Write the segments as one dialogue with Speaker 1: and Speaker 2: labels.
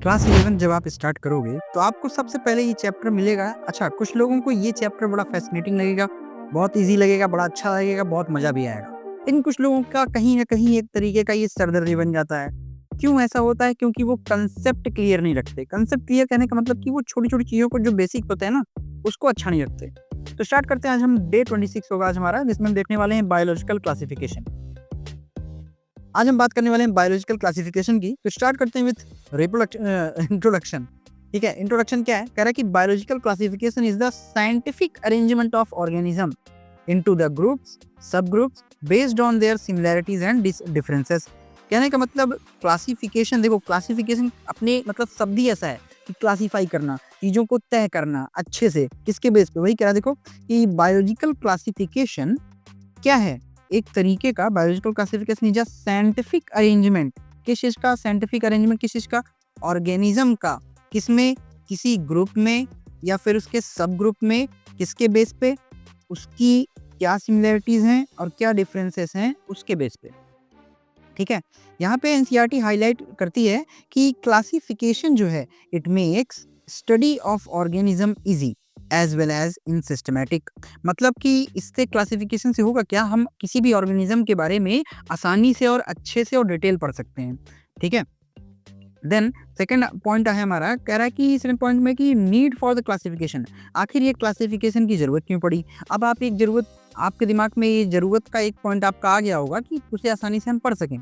Speaker 1: Class 11 जब आप start करोगे तो आपको सबसे पहले ये चैप्टर मिलेगा। अच्छा, कुछ लोगों को ये चैप्टर बड़ा फैसिनेटिंग लगेगा, बहुत इजी लगेगा, बड़ा अच्छा लगेगा, बहुत मजा भी आएगा। लेकिन कुछ लोगों का कहीं ना कहीं एक तरीके का ये सरदर्दी बन जाता है। क्यों ऐसा होता है? क्योंकि वो कंसेप्ट क्लियर नहीं रखते। कंसेप्ट क्लियर कहने का मतलब कि वो छोटी छोटी चीजों को जो बेसिक होते हैं ना, उसको अच्छा नहीं रखते। तो स्टार्ट करते हैं। आज हम डे 26 होगा आज हमारा, जिसमें हम देखने वाले हैं बायोलॉजिकल क्लासिफिकेशन। आज हम बात करने वाले हैं बायोलॉजिकल क्लासिफिकेशन की। तो स्टार्ट करते हैं विथ इंट्रोडक्शन। ठीक है, इंट्रोडक्शन क्या है? कह रहा है कि biological classification is the scientific arrangement of organism into the groups, sub groups based on their similarities and differences. कहने का मतलब क्लासिफिकेशन, देखो क्लासिफिकेशन अपने मतलब शब्द ही ऐसा है कि क्लासीफाई करना, चीजों को तय करना अच्छे से, किसके बेस पे? वही कह रहा देखो कि बायोलॉजिकल क्लासिफिकेशन क्या है? एक तरीके का biological classification is a scientific arrangement. किस चीज का साइंटिफिक अरेंजमेंट? किस चीज का? ऑर्गेनिज्म का। किसमें? किसी ग्रुप में या फिर उसके सब ग्रुप में। किसके बेस पे? उसकी क्या सिमिलरिटीज हैं और क्या डिफरेंसेस हैं, उसके बेस पे। ठीक है, यहाँ पे एनसीईआरटी हाईलाइट करती है कि क्लासिफिकेशन जो है it makes study of organism easy as well as in systematic. मतलब कि इससे क्लासिफिकेशन से होगा क्या? हम किसी भी ऑर्गेनिज्म के बारे में आसानी से और अच्छे से और डिटेल पढ़ सकते हैं। ठीक है, देन सेकंड पॉइंट है हमारा, कह रहा है कि सेकंड पॉइंट में कि नीड फॉर द क्लासिफिकेशन। आखिर ये क्लासिफिकेशन की जरूरत क्यों पड़ी? अब आप एक जरूरत, आपके दिमाग में ये जरूरत का एक पॉइंट आपका आ गया होगा कि उसे आसानी से हम पढ़ सकें।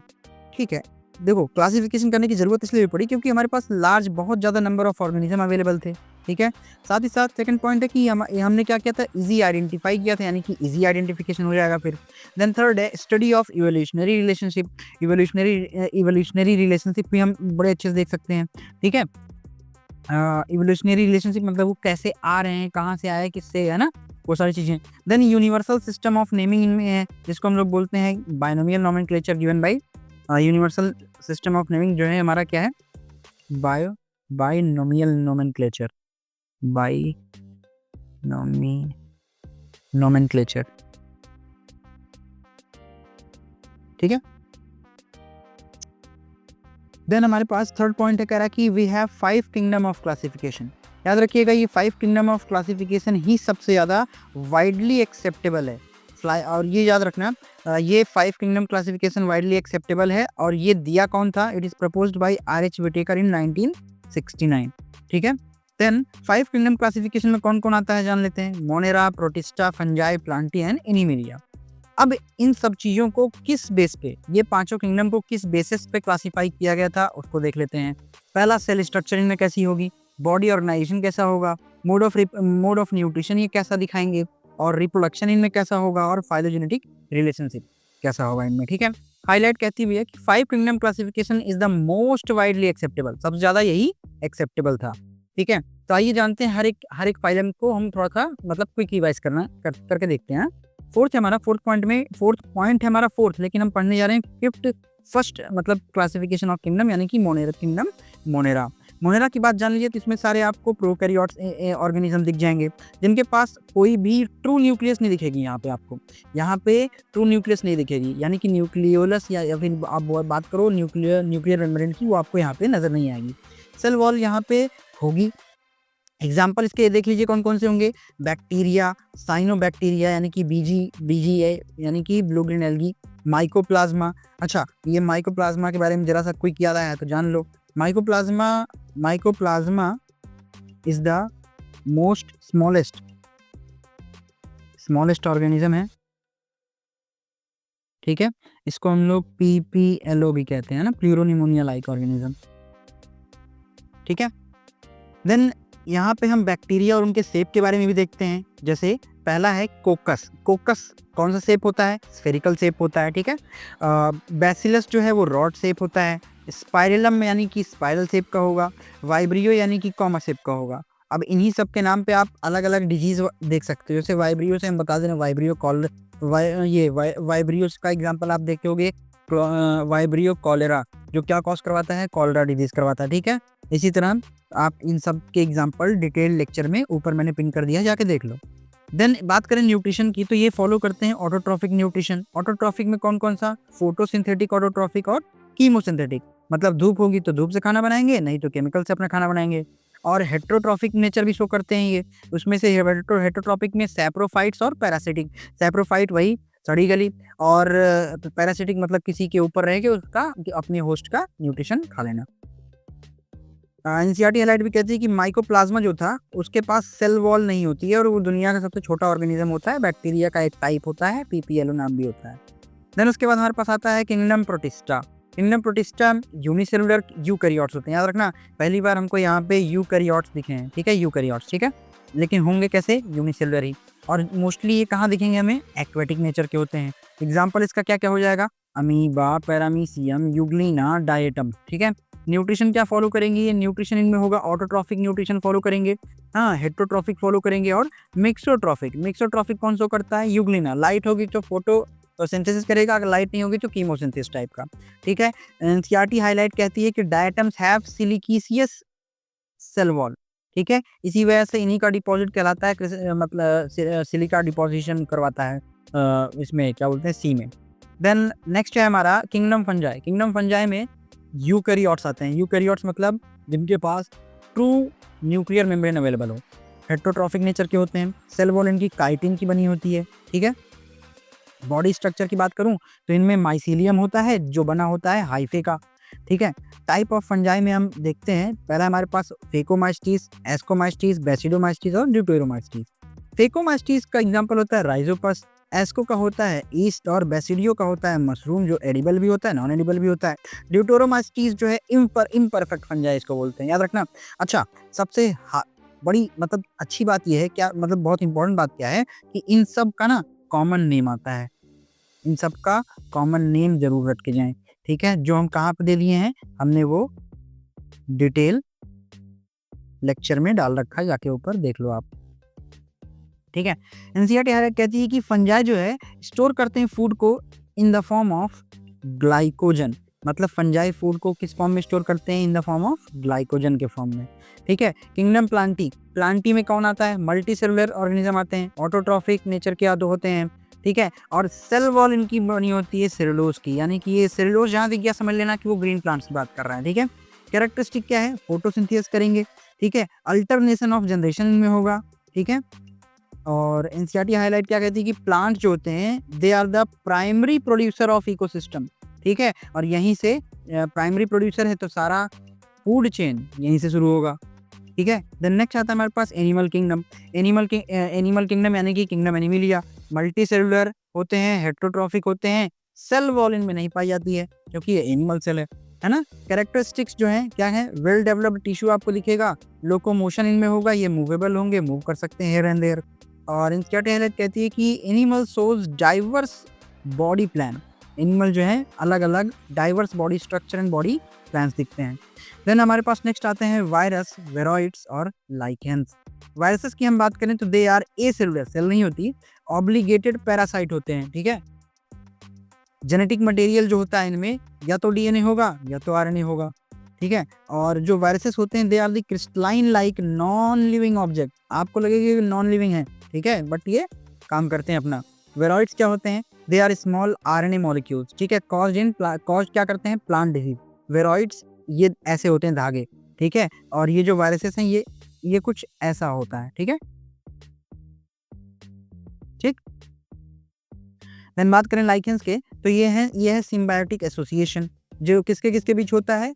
Speaker 1: ठीक है, देखो क्लासिफिकेशन करने की जरूरत इसलिए पड़ी क्योंकि हमारे पास लार्ज, बहुत ज़्यादा नंबर ऑफ ऑर्गेनिज्म अवेलेबल थे। ठीक है, साथ ही साथ सेकंड पॉइंट है कि हमने क्या किया था? इजी आइडेंटिफाई किया था, यानी कि इजी आइडेंटिफिकेशन हो जाएगा फिर। देन थर्ड है study of evolutionary relationship. Evolutionary relationship भी हम बड़े अच्छे से देख सकते हैं। ठीक है, इवोल्यूशनरी रिलेशनशिप मतलब वो कैसे आ रहे हैं, कहाँ से आए, किससे, है ना, वो सारी चीज़ें। Then universal system of naming इनमें है, जिसको हम लोग बोलते हैं binomial nomenclature given by universal system of naming जो है हमारा क्या है? Binomial nomenclature. नोमेनक्लेचर। ठीक है, देन हमारे पास थर्ड पॉइंट है, कह रहा है कि we have 5 kingdom of classification. याद रखिएगा ये 5 किंगडम ऑफ क्लासिफिकेशन ही सबसे ज़्यादा वाइडली एक्सेप्टेबल है। और ये याद रखना, ये 5 किंगडम क्लासिफिकेशन वाइडली एक्सेप्टेबल है और ये दिया कौन था? It is proposed by R H. Whittaker in 1969। ठीक है, देन 5 किंगडम क्लासिफिकेशन में कौन कौन आता है जान लेते हैं। Monera, protista, fungi, Plantae and animalia. अब इन सब चीज़ों को किस बेस पे, ये पांचों किंगडम को किस बेसिस पे क्लासिफाई किया गया था, उसको देख लेते हैं। पहला, सेल स्ट्रक्चर इनमें कैसी होगी, बॉडी ऑर्गेनाइजेशन कैसा होगा, मोड ऑफ न्यूट्रिशन ये कैसा दिखाएंगे, और रिप्रोडक्शन इनमें कैसा होगा, और फाइलोजेनेटिक रिलेशनशिप कैसा होगा इनमें। ठीक है, हाईलाइट कहती हुई है कि 5 kingdom classification is the most widely acceptable, सबसे ज्यादा यही एक्सेप्टेबल था। ठीक है, तो आइए जानते हैं हर एक फाइलम को हम थोड़ा सा मतलब क्विक रिवाइज करके देखते हैं। फोर्थ है हमारा, फोर्थ पॉइंट है हमारा फोर्थ, लेकिन हम पढ़ने जा रहे हैं फिफ्थ, फर्स्ट मतलब क्लासिफिकेशन ऑफ किंगडम, यानी कि मोनेरा किंगडम। मोनेरा की बात जान लीजिए तो इसमें सारे आपको प्रोकैरियोट्स ऑर्गेनिज्म दिख जाएंगे जिनके पास कोई भी ट्रू न्यूक्लियस नहीं दिखेगी। यहाँ पे ट्रू न्यूक्लियस नहीं दिखेगी, यानी कि न्यूक्लियोलस या फिर आप बात करो न्यूक्लियर मेम्ब्रेन की, वो आपको यहाँ पे नजर नहीं आएगी। सेल वॉल यहाँ पे होगी। एग्जाम्पल इसके देख लीजिए कौन कौन से होंगे। बैक्टीरिया, साइनोबैक्टीरिया यानी कि बीजीए यानी कि ब्लू ग्रीन एल्गी, माइकोप्लाज्मा। अच्छा, ये माइकोप्लाज्मा के बारे में जरा सा क्विक याद आया तो जान लो। Mycoplasma is the most smallest organism है। ठीक है, इसको हम लोग PPLO भी कहते हैं ना, प्लूरोनिमोनिया लाइक ऑर्गेनिज्म। ठीक है, देन यहाँ पे हम बैक्टीरिया और उनके शेप के बारे में भी देखते हैं। जैसे पहला है कोकस। कोकस कौन सा शेप होता है? स्फेरिकल शेप होता है। ठीक है, बैसिलस जो है वो रॉड शेप होता है। स्पाइरलम यानी कि स्पाइरल शेप का होगा। वाइब्रियो यानी कि कॉमा शेप का होगा। अब इन्हीं सब के नाम पे आप अलग अलग डिजीज देख सकते हो। जैसे वाइब्रियो से हम बता दें, वाइब्रियो का एग्जाम्पल आप देखते होगे, वाइब्रियो कॉलेरा, जो क्या कॉज करवाता है? कॉलरा डिजीज करवाता है। ठीक है, इसी तरह आप इन सब के एग्जाम्पल डिटेल लेक्चर में ऊपर मैंने पिन कर दिया, जाके देख लो। देन बात करें न्यूट्रिशन की, तो ये फॉलो करते हैं ऑटोट्रॉफिक न्यूट्रिशन। ऑटोट्रॉफिक में कौन कौन सा? फोटोसिंथेटिक ऑटोट्रॉफिक और कीमोसिंथेटिक। मतलब धूप होगी तो धूप से खाना बनाएँगे, नहीं तो केमिकल से अपना खाना बनाएँगे। और हेटेरोट्रॉफिक नेचर भी शो करते हैं ये। उसमें से हेटेरोट्रॉफिक में सैप्रोफाइट्स और पैरासिटिक। सैप्रोफाइट वही सड़ी गली, और पैरासिटिक मतलब किसी के ऊपर रह के उसका अपने होस्ट का न्यूट्रिशन खा लेना। एनसीईआरटी हाइलाइट भी कहती है कि माइकोप्लाज्मा जो था उसके पास सेल वॉल नहीं होती है, और वो दुनिया का सबसे छोटा ऑर्गेनिज्म होता है, बैक्टीरिया का एक टाइप होता है, पीपीएलओ नाम भी होता है। देन उसके बाद हमारे पास आता है kingdom protista. Kingdom protista unicellular eukaryotes होते हैं, याद रखना। पहली बार हमको यहाँ पे यूकैरियोट्स दिखे हैं, ठीक है, यूकैरियोट्स, ठीक है, लेकिन होंगे कैसे, यूनिसेलुलर ही। और मोस्टली ये कहाँ दिखेंगे हमें, एक्वेटिक नेचर के होते हैं। एग्जाम्पल इसका क्या क्या हो जाएगा, अमीबा, पैरामीशियम, यूग्लिना, डायटम, ठीक है। न्यूट्रिशन क्या फॉलो करेंगे, ये न्यूट्रिशन इनमें होगा ऑटोट्रॉफिक न्यूट्रिशन फॉलो करेंगे, हाँ, हेटेरोट्रॉफिक फॉलो करेंगे, और मिक्सोट्रॉफिक। मिक्सोट्रॉफिक कौन सा करता है, यूग्लिना, लाइट होगी तो फोटो तो सिंथेसिस करेगा, अगर लाइट नहीं होगी तो कीमोसिंथेसिस टाइप का, ठीक है। एनसीईआरटी हाईलाइट कहती है कि डायटम्स हैव सिलिकीसियस सेल वॉल, ठीक है, इसी वजह से इन्हीं का डिपॉजिट कहलाता है, मतलब सिलिका डिपोजिशन करवाता है इसमें क्या बोलते हैं, सी में। देन नेक्स्ट है हमारा किंगडम फंजाई। किंगडम फंजाई में यूकैरियोट्स आते हैं। यूकैरियोट्स मतलब जिनके पास ट्रू न्यूक्लियर मेम्ब्रेन अवेलेबल हो, हेटेरोट्रॉफिक नेचर के होते हैं, सेल वॉल इनकी काइटिन की बनी होती है, ठीक है। बॉडी स्ट्रक्चर की बात करूं तो इनमें माइसीलियम होता है जो बना होता है हाइफे का, ठीक है। टाइप ऑफ फंजाई में हम देखते हैं, पहला हमारे पास फेकोमाइस्टीस, एस्कोमाइस्टीस, बेसिडोमाइस्टीस और ड्यूटेरोमाइस्टीस। फेकोमाइस्टीस का एग्जांपल होता है राइजोपस, एस्को का होता है ईस्ट, और बेसिडियो का होता है मशरूम, जो एडिबल भी होता है, नॉन एडिबल भी होता है। ड्यूटेरोमाइस्टीस जो है इम्परफेक्ट फंजाई इसको बोलते हैं, याद रखना। अच्छा, सबसे बड़ी मतलब अच्छी बात यह है, क्या मतलब बहुत इंपॉर्टेंट बात क्या है कि इन सब का ना कॉमन नेम आता है, इन सब का कॉमन नेम जरूर रट के जाएं, ठीक है। जो हम कहाँ पे दे दिए हैं, हमने वो डिटेल लेक्चर में डाल रखा है, जाके ऊपर देख लो आप, ठीक है। एनसीईआरटी हाईलाइट कहती है कि फंजाई जो है स्टोर करते हैं फूड को in the form of glycogen. मतलब फंजाई फूड को किस फॉर्म में स्टोर करते हैं, in the form of glycogen के फॉर्म में, ठीक है। Kingdom Plantae. प्लांटी में कौन आता है, मल्टी सेलुलर ऑर्गेनिज्म आते हैं, ऑटोट्रॉफिक नेचर के आदो होते हैं, ठीक है। और सेल वॉल इनकी बनी होती है सेलुलोज की, यानी कि ये सेलुलोज जहाँ दिख गया समझ लेना कि वो ग्रीन प्लांट्स की बात कर रहा है, ठीक है। कैरेक्टरिस्टिक क्या है, फोटोसिंथेसिस करेंगे, ठीक है। अल्टरनेशन ऑफ जनरेशन में होगा, ठीक है। और एनसीईआरटी हाईलाइट क्या कहती है कि प्लांट जो होते हैं they are the primary producer of ecosystem, ठीक है। और यहीं से प्राइमरी प्रोड्यूसर है तो सारा फूड चेन यहीं से शुरू होगा, ठीक है। देन नेक्स्ट आता है हमारे पास एनिमल किंगडम। एनिमल किंगडम यानी कि किंगडम एनिमिलिया। मल्टी सेलुलर होते हैं, हेटेरोट्रॉफिक होते हैं, सेल वॉल इनमें नहीं पाई जाती है क्योंकि ये एनिमल सेल है ना। कैरेक्टरिस्टिक्स जो है क्या है, वेल डेवलप्ड टिश्यू आपको दिखेगा, लोकोमोशन इनमें होगा, ये मूवेबल होंगे, मूव कर सकते हैं हेयर एंड देयर। और एनसीईआरटी हाईलाइट कहती है कि animal shows diverse body plan. Animal जो है अलग अलग diverse body structure and body plans दिखते हैं। देन हमारे पास नेक्स्ट आते हैं वायरस, वेरॉइड्स और लाइकेंस। वायरसेस की हम बात करें तो they are a cellular, cell नहीं होती, ऑब्लिगेटेड पैरासाइट होते हैं, ठीक है। जेनेटिक मटेरियल जो होता है इनमें या तो डीएनए होगा या तो आरएनए होगा, ठीक है। और जो वायरसेस होते हैं they are the crystalline like non living object. आपको लगेगा कि नॉन लिविंग है, ठीक है, बट ये काम करते हैं अपना। वेरॉइड्स क्या होते हैं, they are small RNA molecules, ठीक है, कॉज क्या करते हैं, प्लांट डिजीज। वेरॉइड्स ये ऐसे होते हैं धागे, ठीक है। और ये जो वायरसेस हैं ये कुछ ऐसा होता है, ठीक है, ठीक। देन बात करें लाइकेंस के तो ये है सिम्बायोटिक एसोसिएशन, जो किसके किसके बीच होता है,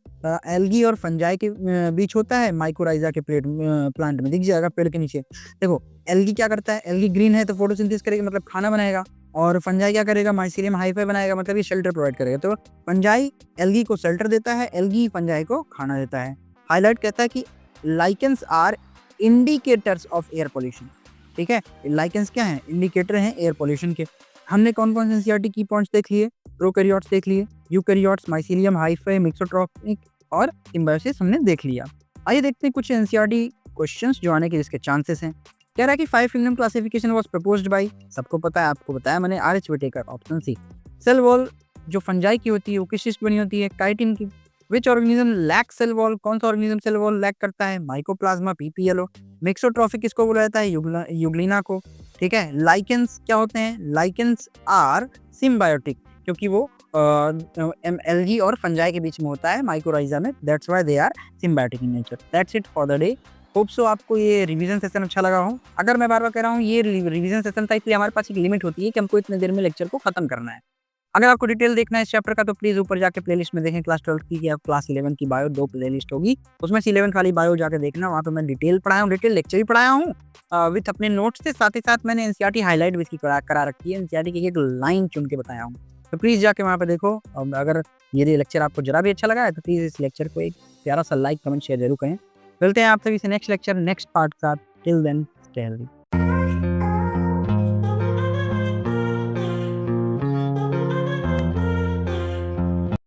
Speaker 1: एल्गी और फंजाई के बीच होता है, माइकोराइजा के प्लांट में दिख जाएगा पेड़ के नीचे। देखो एल्गी क्या करता है, एल्गी ग्रीन है तो फोटोसिंथेसिस करेगा मतलब खाना बनाएगा, और फंजाई क्या करेगा, माइसीलियम हाइफाई बनाएगा मतलब ये शेल्टर प्रोवाइड करेगा। तो फंजाई एल्गी को शेल्टर देता है, एल्गी फंजाई को खाना देता है। हाईलाइट कहता है कि lichens are indicators of air pollution, ठीक है। लाइकेंस क्या है, इंडिकेटर हैं एयर पोल्यूशन के। हमने कौन कौन से एनसीईआरटी की पॉइंट्स देख लिए, प्रोकैरियोट्स देख लिए, यूकैरियोट्स, माइसीलियम हाइफाई, मिक्सोट्रॉपिक और सिम्बायोसिस हमने देख लिया। आइए देखते हैं कुछ एनसीईआरटी क्वेश्चंस जो आने के जिसके चांसेस हैं। कह रहा है कि 5 kingdom classification was proposed by, सबको पता है, आपको बताया मैंने, RH Whittaker, option C. Cell wall जो फंजाई की होती है वो किस चीज की बनी होती है, काइटिन की। Which organism lack cell wall, कौन सा ऑर्गेनिज्म सेल वॉल लैक करता है, माइकोप्लाज्मा, पीपीएलओ। मिक्सोट्रॉफिक किसको बोला जाता है, यूग्लिना को, ठीक है। लाइकेंस क्या होते हैं, लाइकेंस आर सिम्बायोटिक, क्योंकि वो एल्गी और फंजाई के बीच में होता है माइकोराइजा में, that's why they are symbiotic in nature. That's it for the day. Hope so आपको ये रिवीजन सेशन अच्छा लगा हो। अगर मैं बार-बार कह रहा हूँ ये रिवीजन सेशन था, इसलिए हमारे पास एक लिमिट होती है कि हमको इतने देर में लेक्चर को खत्म करना है। अगर आपको डिटेल देखना है इस चैप्टर का तो प्लीज़ ऊपर जाके प्लेलिस्ट में देखें, क्लास 12 की या क्लास 11 की बायो 2 प्लेलिस्ट होगी। उसमें से 11 वाली बायो जाके देखना, वहाँ पे मैं डिटेल पढ़ाया हूँ, डिटेल लेक्चर भी पढ़ाया हूँ विथ अपने नोट्स के साथ ही साथ मैंने एनसीईआरटी हाइलाइट भी इसकी करा रखी है, एनसीईआरटी की एक लाइन चुन के बताया हूँ। तो प्लीज़ जाके वहाँ पे देखो। अगर ये लेक्चर आपको ज़रा भी अच्छा लगा है तो प्लीज़ इस लेक्चर को एक प्यारा सा लाइक, कमेंट, शेयर ज़रूर करें। मिलते हैं आप सभी से नेक्स्ट लेक्चर, नेक्स्ट पार्ट के साथ। Till then stay healthy.